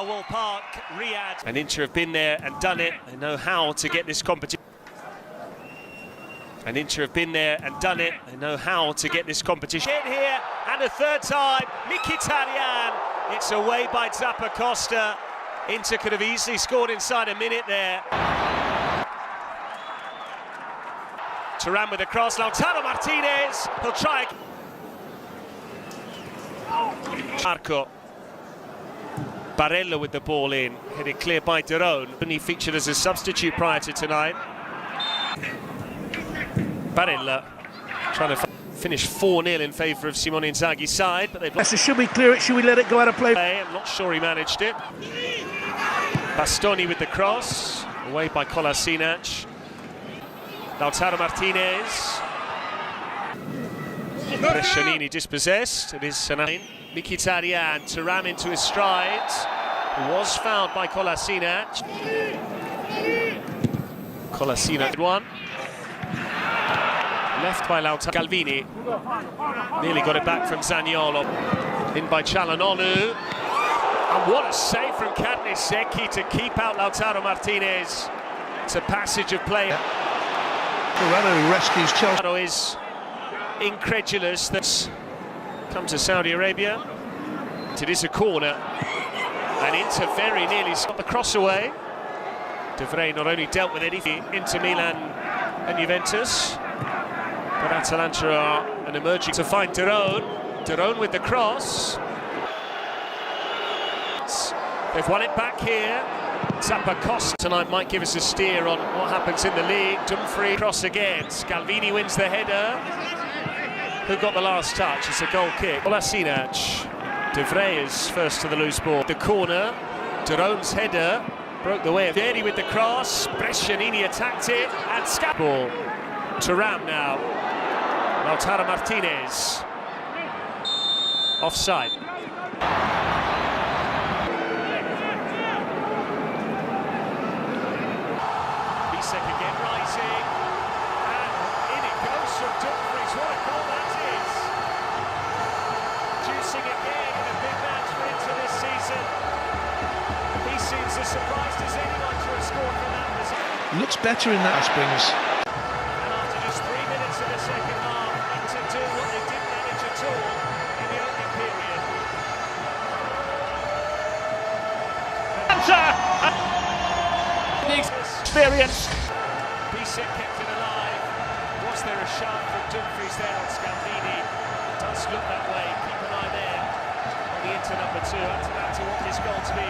Awal Park, Riyadh. And Inter have been there and done it. They know how to get this competition. And Inter have been there and done it. They know how to get this competition. In here, and a third time, Mkhitaryan. It's away by Zappacosta. Inter could have easily scored inside a minute there. Thuram with the cross, Lautaro Martinez. He'll try. Marco. Barella with the ball in, headed clear by De Roon. He featured as a substitute prior to tonight. Barella trying to finish 4-0 in favour of Simone Inzaghi's side, but they've... So should we clear it? Should we let it go out of play? I'm not sure he managed it. Bastoni with the cross, away by Kolasinac. Lautaro Martinez. Brescianini dispossessed. It is Sanane. Mkhitaryan, Thuram into his stride. He was fouled by Kolasinac. Kolasinac one. Left by Lautaro. Calvini. Nearly got it back from Zaniolo. In by Çalhanoğlu. And what a save from Kadri to keep out Lautaro Martinez. It's a passage of play. Moreno rescues Chelsea. Is incredulous that's come to Saudi Arabia. It is a corner, and Inter very nearly got the cross away. De Vrij not only dealt with anything Inter Milan and Juventus, but Atalanta are an emerging to find De Roon. De Roon with the cross. They've won it back here. Zappacosta tonight might give us a steer on what happens in the league. Dumfries cross again. Scalvini wins the header. Who got the last touch? It's a goal kick. Kolasinac. De Vrij is first to the loose ball. The corner. De Roon's header broke the way of Vieri with the cross. Brescianini attacked it and ball. Thuram now. Lautaro Martinez. Offside. Again rising, and in it goes from Dumfries. What a goal that is! Juicing again in a big match for Inter this season. He seems as surprised as anyone to have scored from that position. Looks better in that springs. And after just 3 minutes of the second half, Inter do what they didn't manage at all in the opening period. Experience. Bisek kept it alive. Was there a shot from Dumfries there on Scalvini? It does look that way. Keep an eye there on the Inter number 2. Atalanta want this goal to be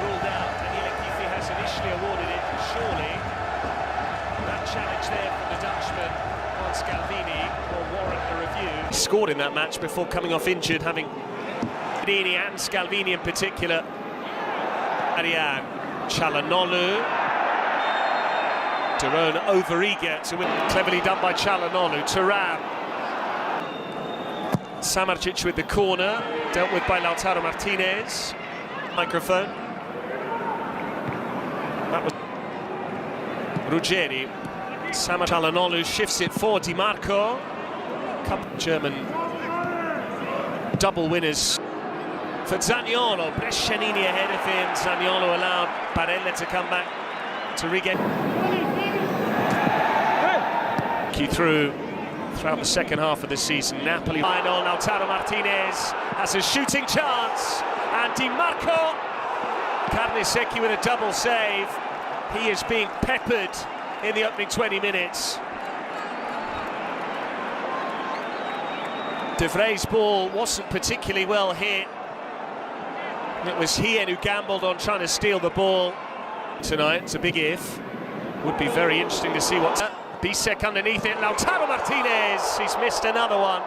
ruled out. Daniele Kifi has initially awarded it. Surely that challenge there from the Dutchman on Scalvini will warrant a review. He scored in that match before coming off injured, having Dini and Scalvini in particular. Ariane, Çalhanoğlu. De Roon over-eager to win. Cleverly done by Çalhanoğlu. Thuram. Samardzic with the corner. Dealt with by Lautaro Martinez. Microphone. That was Ruggeri. Çalhanoğlu shifts it for Di Marco. German double winners for Zaniolo. Brescianini ahead of him. Zaniolo allowed Barella to come back to regain. Throughout the second half of the season. Napoli final. Lautaro Martinez has a shooting chance, and Di Marco. Carnesecchi with a double save. He is being peppered in the opening 20 minutes. De Vrij's ball wasn't particularly well hit. It was Hien who gambled on trying to steal the ball tonight. It's a big if. Would be very interesting to see what's... Bisek underneath it, Lautaro Martinez, he's missed another one.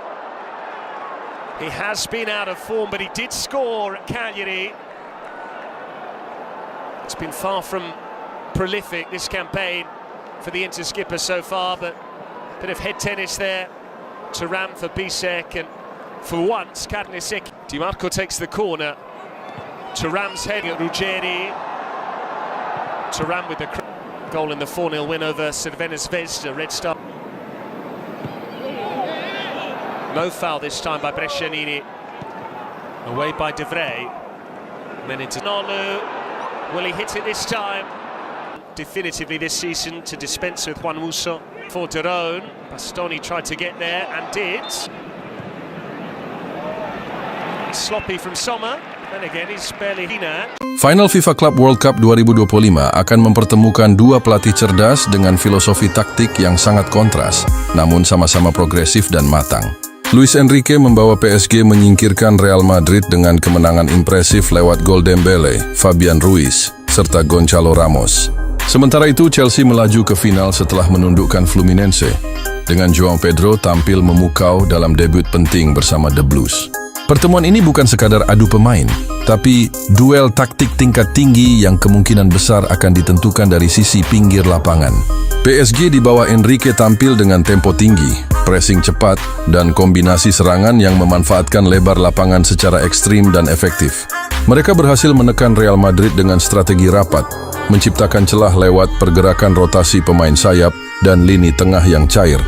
He has been out of form, but he did score at Cagliari. It's been far from prolific, this campaign, for the Inter skipper so far, but a bit of head tennis there. Thuram for Bisek, and for once, Carnesecchi. Di Marco takes the corner. Thuram's head at Ruggeri. Thuram with the goal in the 4-0 win over Crvena Zvezda, Red Star. No foul this time by Brescianini. Away by De Vrij. Meninto Nolu. Will he hit it this time? Definitively this season to dispense with Juan Musso for Derone. Bastoni tried to get there and did. Sloppy from Sommer. Then again, he's barely hina. Final FIFA Club World Cup 2025 akan mempertemukan dua pelatih cerdas dengan filosofi taktik yang sangat kontras, namun sama-sama progresif dan matang. Luis Enrique membawa PSG menyingkirkan Real Madrid dengan kemenangan impresif lewat gol Dembele, Fabian Ruiz, serta Gonçalo Ramos. Sementara itu, Chelsea melaju ke final setelah menundukkan Fluminense, dengan João Pedro tampil memukau dalam debut penting bersama The Blues. Pertemuan ini bukan sekadar adu pemain, tapi duel taktik tingkat tinggi yang kemungkinan besar akan ditentukan dari sisi pinggir lapangan. PSG di bawah Enrique tampil dengan tempo tinggi, pressing cepat, dan kombinasi serangan yang memanfaatkan lebar lapangan secara ekstrim dan efektif. Mereka berhasil menekan Real Madrid dengan strategi rapat, menciptakan celah lewat pergerakan rotasi pemain sayap dan lini tengah yang cair.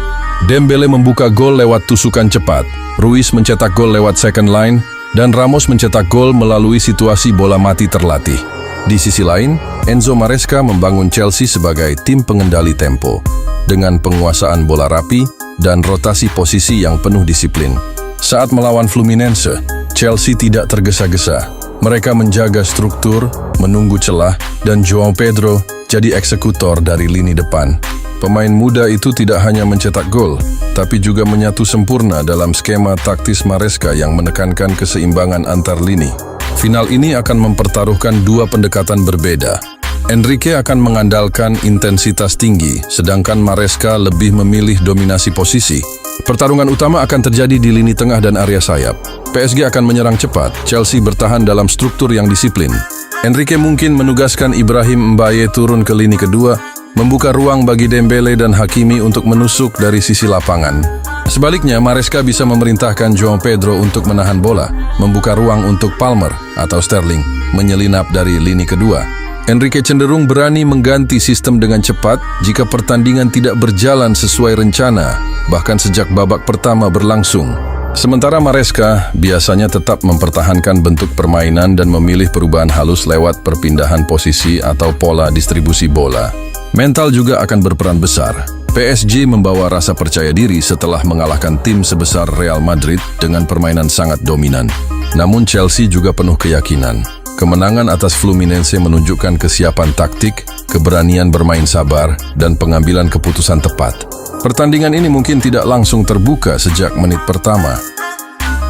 Dembele membuka gol lewat tusukan cepat, Ruiz mencetak gol lewat second line, dan Ramos mencetak gol melalui situasi bola mati terlatih. Di sisi lain, Enzo Maresca membangun Chelsea sebagai tim pengendali tempo, dengan penguasaan bola rapi dan rotasi posisi yang penuh disiplin. Saat melawan Fluminense, Chelsea tidak tergesa-gesa. Mereka menjaga struktur, menunggu celah, dan João Pedro jadi eksekutor dari lini depan. Pemain muda itu tidak hanya mencetak gol, tapi juga menyatu sempurna dalam skema taktis Maresca yang menekankan keseimbangan antar lini. Final ini akan mempertaruhkan dua pendekatan berbeda. Enrique akan mengandalkan intensitas tinggi, sedangkan Maresca lebih memilih dominasi posisi. Pertarungan utama akan terjadi di lini tengah dan area sayap. PSG akan menyerang cepat, Chelsea bertahan dalam struktur yang disiplin. Enrique mungkin menugaskan Ibrahim Mbaye turun ke lini kedua, membuka ruang bagi Dembele dan Hakimi untuk menusuk dari sisi lapangan. Sebaliknya, Maresca bisa memerintahkan João Pedro untuk menahan bola, membuka ruang untuk Palmer atau Sterling menyelinap dari lini kedua. Enrique cenderung berani mengganti sistem dengan cepat jika pertandingan tidak berjalan sesuai rencana, bahkan sejak babak pertama berlangsung. Sementara Maresca biasanya tetap mempertahankan bentuk permainan dan memilih perubahan halus lewat perpindahan posisi atau pola distribusi bola. Mental juga akan berperan besar. PSG membawa rasa percaya diri setelah mengalahkan tim sebesar Real Madrid dengan permainan sangat dominan. Namun Chelsea juga penuh keyakinan. Kemenangan atas Fluminense menunjukkan kesiapan taktik, keberanian bermain sabar, dan pengambilan keputusan tepat. Pertandingan ini mungkin tidak langsung terbuka sejak menit pertama.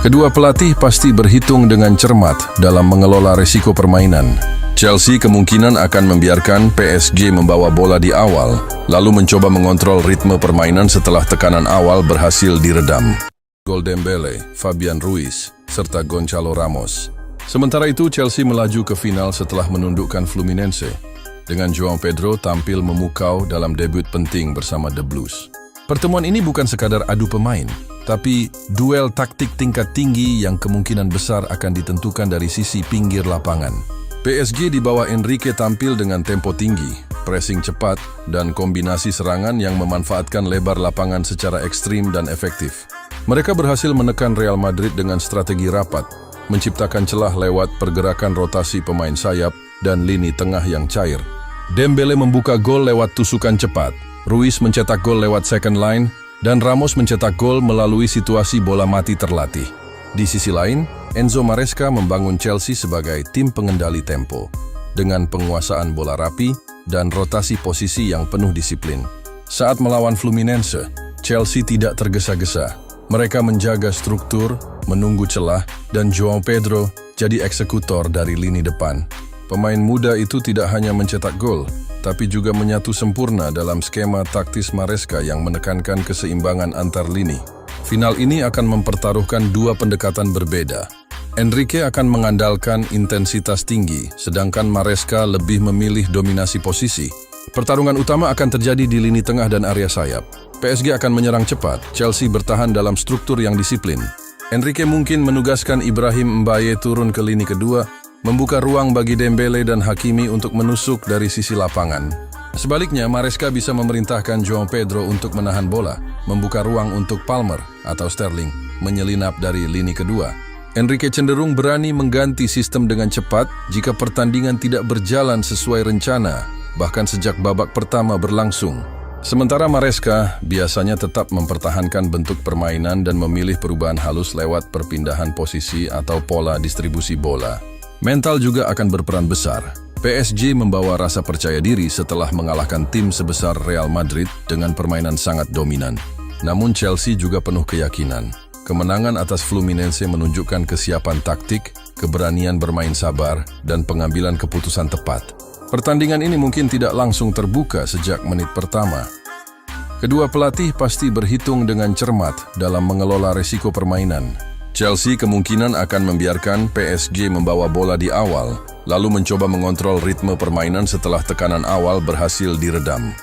Kedua pelatih pasti berhitung dengan cermat dalam mengelola risiko permainan. Chelsea kemungkinan akan membiarkan PSG membawa bola di awal, lalu mencoba mengontrol ritme permainan setelah tekanan awal berhasil diredam. Gol Dembele, Fabian Ruiz, serta Gonçalo Ramos. Sementara itu, Chelsea melaju ke final setelah menundukkan Fluminense, dengan João Pedro tampil memukau dalam debut penting bersama The Blues. Pertemuan ini bukan sekadar adu pemain, tapi duel taktik tingkat tinggi yang kemungkinan besar akan ditentukan dari sisi pinggir lapangan. PSG di bawah Enrique tampil dengan tempo tinggi, pressing cepat, dan kombinasi serangan yang memanfaatkan lebar lapangan secara ekstrim dan efektif. Mereka berhasil menekan Real Madrid dengan strategi rapat, menciptakan celah lewat pergerakan rotasi pemain sayap dan lini tengah yang cair. Dembele membuka gol lewat tusukan cepat, Ruiz mencetak gol lewat second line, dan Ramos mencetak gol melalui situasi bola mati terlatih. Di sisi lain, Enzo Maresca membangun Chelsea sebagai tim pengendali tempo, dengan penguasaan bola rapi dan rotasi posisi yang penuh disiplin. Saat melawan Fluminense, Chelsea tidak tergesa-gesa. Mereka menjaga struktur, menunggu celah, dan João Pedro jadi eksekutor dari lini depan. Pemain muda itu tidak hanya mencetak gol, tapi juga menyatu sempurna dalam skema taktis Maresca yang menekankan keseimbangan antar lini. Final ini akan mempertaruhkan dua pendekatan berbeda. Enrique akan mengandalkan intensitas tinggi, sedangkan Maresca lebih memilih dominasi posisi. Pertarungan utama akan terjadi di lini tengah dan area sayap. PSG akan menyerang cepat, Chelsea bertahan dalam struktur yang disiplin. Enrique mungkin menugaskan Ibrahim Mbaye turun ke lini kedua, membuka ruang bagi Dembele dan Hakimi untuk menusuk dari sisi lapangan. Sebaliknya, Maresca bisa memerintahkan João Pedro untuk menahan bola, membuka ruang untuk Palmer atau Sterling menyelinap dari lini kedua. Enrique cenderung berani mengganti sistem dengan cepat jika pertandingan tidak berjalan sesuai rencana, bahkan sejak babak pertama berlangsung. Sementara Maresca biasanya tetap mempertahankan bentuk permainan dan memilih perubahan halus lewat perpindahan posisi atau pola distribusi bola. Mental juga akan berperan besar. PSG membawa rasa percaya diri setelah mengalahkan tim sebesar Real Madrid dengan permainan sangat dominan. Namun Chelsea juga penuh keyakinan. Kemenangan atas Fluminense menunjukkan kesiapan taktik, keberanian bermain sabar, dan pengambilan keputusan tepat. Pertandingan ini mungkin tidak langsung terbuka sejak menit pertama. Kedua pelatih pasti berhitung dengan cermat dalam mengelola resiko permainan. Chelsea kemungkinan akan membiarkan PSG membawa bola di awal, lalu mencoba mengontrol ritme permainan setelah tekanan awal berhasil diredam.